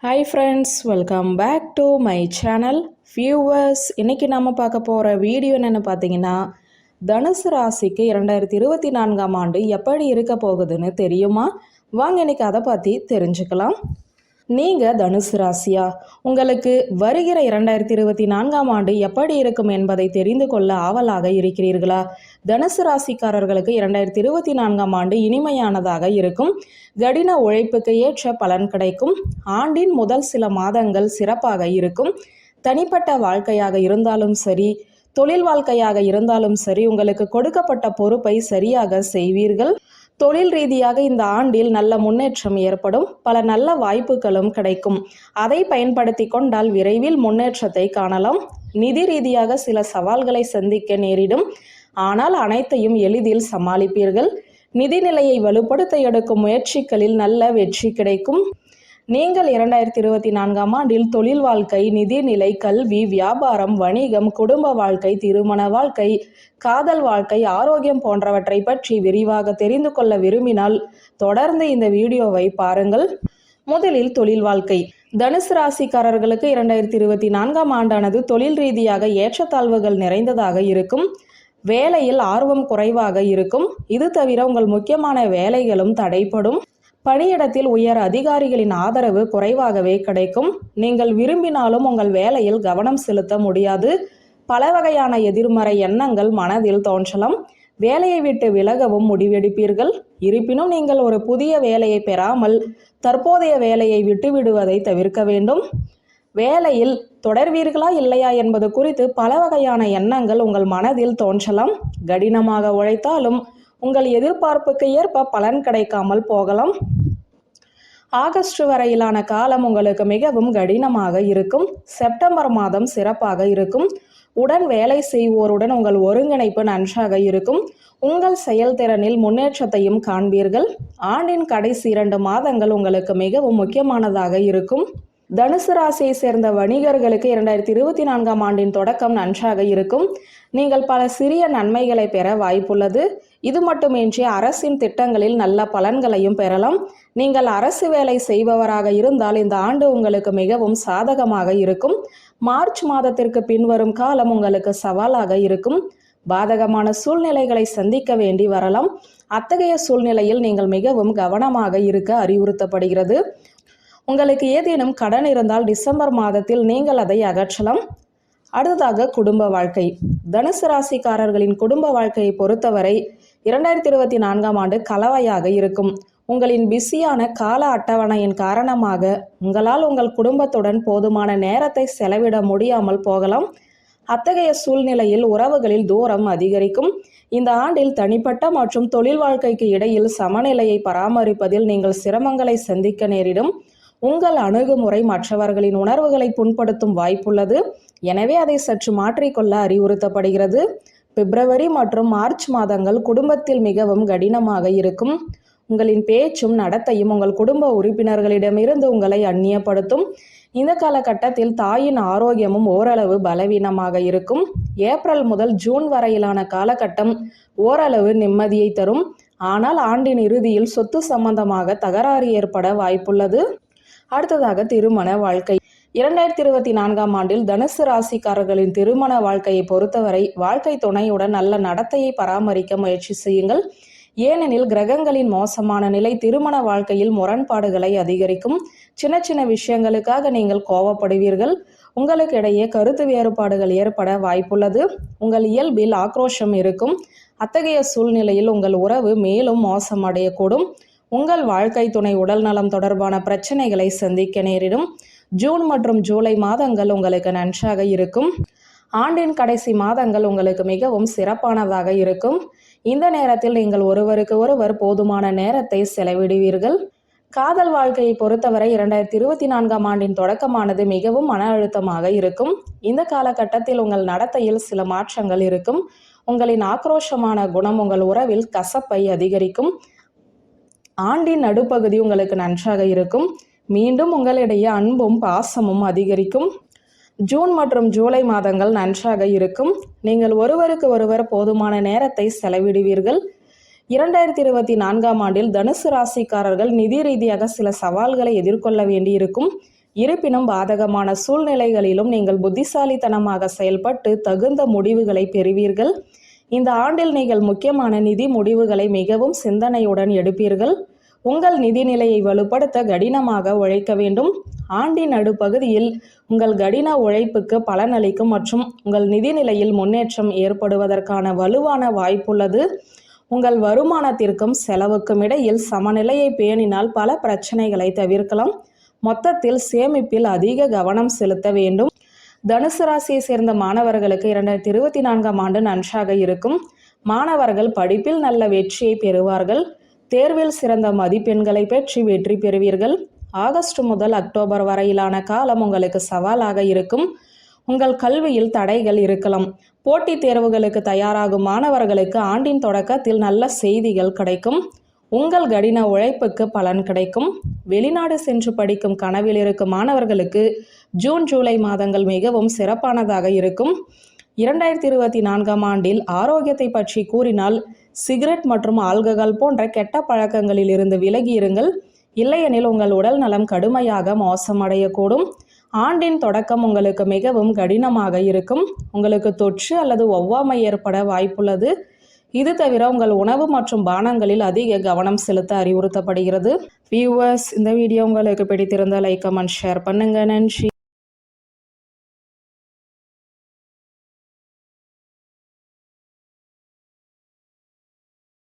Hi friends, welcome back to my channel viewers. இன்றைக்கி நம்ம பார்க்க போகிற வீடியோ என்னென்னு பார்த்தீங்கன்னா, தனுசு ராசிக்கு 2024ஆம் ஆண்டு எப்படி இருக்க போகுதுன்னு தெரியுமா? வாங்க இன்றைக்கி அதை பற்றி தெரிஞ்சுக்கலாம். நீங்கள் தனுசு ராசியா? உங்களுக்கு வருகிற 2024ஆம் ஆண்டு எப்படி இருக்கும் என்பதை தெரிந்து கொள்ள ஆவலாக இருக்கிறீர்களா? தனுசு ராசிக்காரர்களுக்கு 2024ஆம் ஆண்டு இனிமையானதாக இருக்கும். கடின உழைப்புக்கு ஏற்ற பலன் கிடைக்கும். ஆண்டின் முதல் சில மாதங்கள் சிறப்பாக இருக்கும். தனிப்பட்ட வாழ்க்கையாக இருந்தாலும் சரி, தொழில் வாழ்க்கையாக இருந்தாலும் சரி, உங்களுக்கு கொடுக்கப்பட்ட பொறுப்பை சரியாக செய்வீர்கள். தொழில் ரீதியாக இந்த ஆண்டில் நல்ல முன்னேற்றம் ஏற்படும். பல நல்ல வாய்ப்புகளும் கிடைக்கும். அதை பயன்படுத்தி கொண்டால் விரைவில் முன்னேற்றத்தை காணலாம். நிதி ரீதியாக சில சவால்களை சந்திக்க நேரிடும். ஆனால் அனைத்தையும் எளிதில் சமாளிப்பீர்கள். நிதிநிலையை வலுப்படுத்த எடுக்கும் முயற்சிகளில் நல்ல வெற்றி கிடைக்கும். நீங்கள் 2024ஆம் ஆண்டில் தொழில் வாழ்க்கை, நிதிநிலை, கல்வி, வியாபாரம், வணிகம், குடும்ப வாழ்க்கை, திருமண வாழ்க்கை, காதல் வாழ்க்கை, ஆரோக்கியம் போன்றவற்றை பற்றி விரிவாக தெரிந்து கொள்ள விரும்பினால் தொடர்ந்து இந்த வீடியோவை பாருங்கள். முதலில் தொழில் வாழ்க்கை. தனுசு ராசிக்காரர்களுக்கு 2024ஆம் ஆண்டானது தொழில் ரீதியாக ஏற்றத்தாழ்வுகள் நிறைந்ததாக இருக்கும். வேலையில் ஆர்வம் குறைவாக இருக்கும். இது தவிர உங்கள் முக்கியமான வேலைகளும் தடைப்படும். பணியிடத்தில் உயர் அதிகாரிகளின் ஆதரவு குறைவாகவே கிடைக்கும். நீங்கள் விரும்பினாலும் உங்கள் வேலையில் கவனம் செலுத்த முடியாது. பல வகையான எதிர்மறை எண்ணங்கள் மனதில் தோன்றலாம். வேலையை விட்டு விலகவும் முடிவெடுப்பீர்கள். இருப்பினும் நீங்கள் ஒரு புதிய வேலையை பெறாமல் தற்போதைய வேலையை விட்டுவிடுவதை தவிர்க்க வேண்டும். வேலையில் தொடர்வீர்களா இல்லையா என்பது குறித்து பல வகையான எண்ணங்கள் உங்கள் மனதில் தோன்றலாம். கடினமாக உழைத்தாலும் உங்கள் எதிர்பார்ப்புக்கு ஏற்ப பலன் கிடைக்காமல் போகலாம். ஆகஸ்ட் வரையிலான காலம் உங்களுக்கு மிகவும் கடினமாக இருக்கும். செப்டம்பர் மாதம் சிறப்பாக இருக்கும். உடன் வேலை செய்வோருடன் உங்கள் ஒருங்கிணைப்பு நன்றாக இருக்கும். உங்கள் செயல்திறனில் முன்னேற்றத்தையும் காண்பீர்கள். ஆண்டின் கடைசி 2 மாதங்கள் உங்களுக்கு மிகவும் முக்கியமானதாக இருக்கும். தனுசு ராசியை சேர்ந்த வணிகர்களுக்கு 2024ஆம் ஆண்டின் தொடக்கம் நன்றாக இருக்கும். நீங்கள் பல சிறிய நன்மைகளை பெற வாய்ப்புள்ளது. இது மட்டுமின்றி அரசின் திட்டங்களில் நல்ல பலன்களையும் பெறலாம். நீங்கள் அரசு வேலை செய்பவராக இருந்தால் இந்த ஆண்டு உங்களுக்கு மிகவும் சாதகமாக இருக்கும். மார்ச் மாதத்திற்கு பின்வரும் காலம் உங்களுக்கு சவாலாக இருக்கும். பாதகமான சூழ்நிலைகளை சந்திக்க வேண்டி வரலாம். அத்தகைய சூழ்நிலையில் நீங்கள் மிகவும் கவனமாக இருக்க அறிவுறுத்தப்படுகிறது. உங்களுக்கு ஏதேனும் கடன் இருந்தால் டிசம்பர் மாதத்தில் நீங்கள் அதை அகற்றலாம். அடுத்ததாக குடும்ப வாழ்க்கை. தனுசு ராசிக்காரர்களின் குடும்ப வாழ்க்கையை பொறுத்தவரை 2024ஆம் ஆண்டு கலவையாக இருக்கும். உங்களின் பிஸியான கால அட்டவணையின் காரணமாக உங்களால் உங்கள் குடும்பத்துடன் போதுமான நேரத்தை செலவிட முடியாமல் போகலாம். அத்தகைய சூழ்நிலையில் உறவுகளில் தூரம் அதிகரிக்கும். இந்த ஆண்டில் தனிப்பட்ட மற்றும் தொழில் வாழ்க்கைக்கு இடையில் சமநிலையை பராமரிப்பதில் நீங்கள் சிரமங்களை சந்திக்க நேரிடும். உங்கள் அணுகுமுறை மற்றவர்களின் உணர்வுகளை புண்படுத்தும் வாய்ப்புள்ளது. எனவே அதை சற்று மாற்றிக்கொள்ள அறிவுறுத்தப்படுகிறது. பிப்ரவரி மற்றும் மார்ச் மாதங்கள் குடும்பத்தில் மிகவும் கடினமாக இருக்கும். உங்களின் பேச்சும் நடத்தையும் உங்கள் குடும்ப உறுப்பினர்களிடமிருந்து உங்களை அந்நியப்படுத்தும். இந்த காலகட்டத்தில் தாயின் ஆரோக்கியமும் ஓரளவு பலவீனமாக இருக்கும். ஏப்ரல் முதல் ஜூன் வரையிலான காலகட்டம் ஓரளவு நிம்மதியை தரும். ஆனால் ஆண்டின் இறுதியில் சொத்து சம்பந்தமாக தகராறு ஏற்பட வாய்ப்புள்ளது. அடுத்ததாக திருமண வாழ்க்கை. 2024ஆம் ஆண்டில் தனுசு ராசிக்காரர்களின் திருமண வாழ்க்கையை பொறுத்தவரை வாழ்க்கை துணையுடன் நல்ல நடத்தையை பராமரிக்க முயற்சி செய்யுங்கள். ஏனெனில் கிரகங்களின் மோசமான நிலை திருமண வாழ்க்கையில் முரண்பாடுகளை அதிகரிக்கும். சின்ன சின்ன விஷயங்களுக்காக நீங்கள் கோபப்படுவீர்கள். உங்களுக்கு இடையே கருத்து வேறுபாடுகள் ஏற்பட வாய்ப்புள்ளது. உங்கள் இயல்பில் ஆக்ரோஷம் இருக்கும். அத்தகைய சூழ்நிலையில் உங்கள் உறவு மேலும் மோசமடையக்கூடும். உங்கள் வாழ்க்கை துணை உடல் நலம் தொடர்பான பிரச்சனைகளை சந்திக்க நேரிடும். ஜூன் மற்றும் ஜூலை மாதங்கள் உங்களுக்கு நன்றாக இருக்கும். ஆண்டின் கடைசி மாதங்கள் உங்களுக்கு மிகவும் சிறப்பானதாக இருக்கும். இந்த நேரத்தில் நீங்கள் ஒருவருக்கு ஒருவர் போதுமான நேரத்தை செலவிடுவீர்கள். காதல் வாழ்க்கையை பொறுத்தவரை 2024ஆம் ஆண்டின் தொடக்கமானது மிகவும் மன அழுத்தமாக இருக்கும். இந்த காலகட்டத்தில் உங்கள் நடத்தையில் சில மாற்றங்கள் இருக்கும். உங்களின் ஆக்ரோஷமான குணம் உங்கள் உறவில் கசப்பை அதிகரிக்கும். ஆண்டின் நடுப்பகுதி உங்களுக்கு நன்றாக இருக்கும். மீண்டும் உங்களிடையே அன்பும் பாசமும் அதிகரிக்கும். ஜூன் மற்றும் ஜூலை மாதங்கள் நன்றாக இருக்கும். நீங்கள் ஒருவருக்கு ஒருவர் போதுமான நேரத்தை செலவிடுவீர்கள். 2024ஆம் ஆண்டில் தனுசு ராசிக்காரர்கள் நிதி ரீதியாக சில சவால்களை எதிர்கொள்ள வேண்டியிருக்கும். இருப்பினும் பாதகமான சூழ்நிலைகளிலும் நீங்கள் புத்திசாலித்தனமாக செயல்பட்டு தகுந்த முடிவுகளை பெறுவீர்கள். இந்த ஆண்டில் நீங்கள் முக்கியமான நிதி முடிவுகளை மிகவும் சிந்தனையுடன் எடுப்பீர்கள். உங்கள் நிதிநிலையை வலுப்படுத்த கடினமாக உழைக்க வேண்டும். ஆண்டின் நடுப்பகுதியில் உங்கள் கடின உழைப்புக்கு பலனளிக்கும் மற்றும் உங்கள் நிதிநிலையில் முன்னேற்றம் ஏற்படுவதற்கான வலுவான வாய்ப்புள்ளது. உங்கள் வருமானத்திற்கும் செலவுக்கும் இடையில் சமநிலையை பேணினால் பல பிரச்சனைகளை தவிர்க்கலாம். மொத்தத்தில் சேமிப்பில் அதிக கவனம் செலுத்த வேண்டும். தனுசு ராசியை சேர்ந்த மாணவர்களுக்கு 2024ஆம் ஆண்டு நன்றாக இருக்கும். மாணவர்கள் படிப்பில் நல்ல வெற்றியை பெறுவார்கள். தேர்வில் சிறந்த மதிப்பெண்களை பெற்று வெற்றி பெறுவீர்கள். ஆகஸ்ட் முதல் அக்டோபர் வரையிலான காலம் உங்களுக்கு சவாலாக இருக்கும். உங்கள் கல்வியில் தடைகள் இருக்கலாம். போட்டித் தேர்வுகளுக்கு தயாராகும் மாணவர்களுக்கு ஆண்டின் தொடக்கத்தில் நல்ல செய்திகள் கிடைக்கும். உங்கள் கடின உழைப்புக்கு பலன் கிடைக்கும். வெளிநாடு சென்று படிக்கும் கனவில் இருக்கும் மாணவர்களுக்கு ஜூன் ஜூலை மாதங்கள் மிகவும் சிறப்பானதாக இருக்கும். 2024ஆம் ஆண்டில் ஆரோக்கியத்தை பற்றி கூறினால் சிகரெட் மற்றும் ஆல்கஹால் போன்ற கெட்ட பழக்கங்களில் இருந்து விலகி இருங்கள். இல்லையெனில் உங்கள் உடல் நலம் கடுமையாக மோசமடையக்கூடும். ஆண்டின் தொடக்கம் உங்களுக்கு மிகவும் கடினமாக இருக்கும். உங்களுக்கு தொற்று அல்லது ஒவ்வாமை ஏற்பட வாய்ப்புள்ளது. இது தவிர உங்கள் உணவு மற்றும் பானங்களில் அதிக கவனம் செலுத்த அறிவுறுத்தப்படுகிறது. வியூவர்ஸ், இந்த வீடியோ உங்களுக்கு பிடித்திருந்தால் லைக், கமெண்ட், ஷேர் பண்ணுங்க. நன்றி.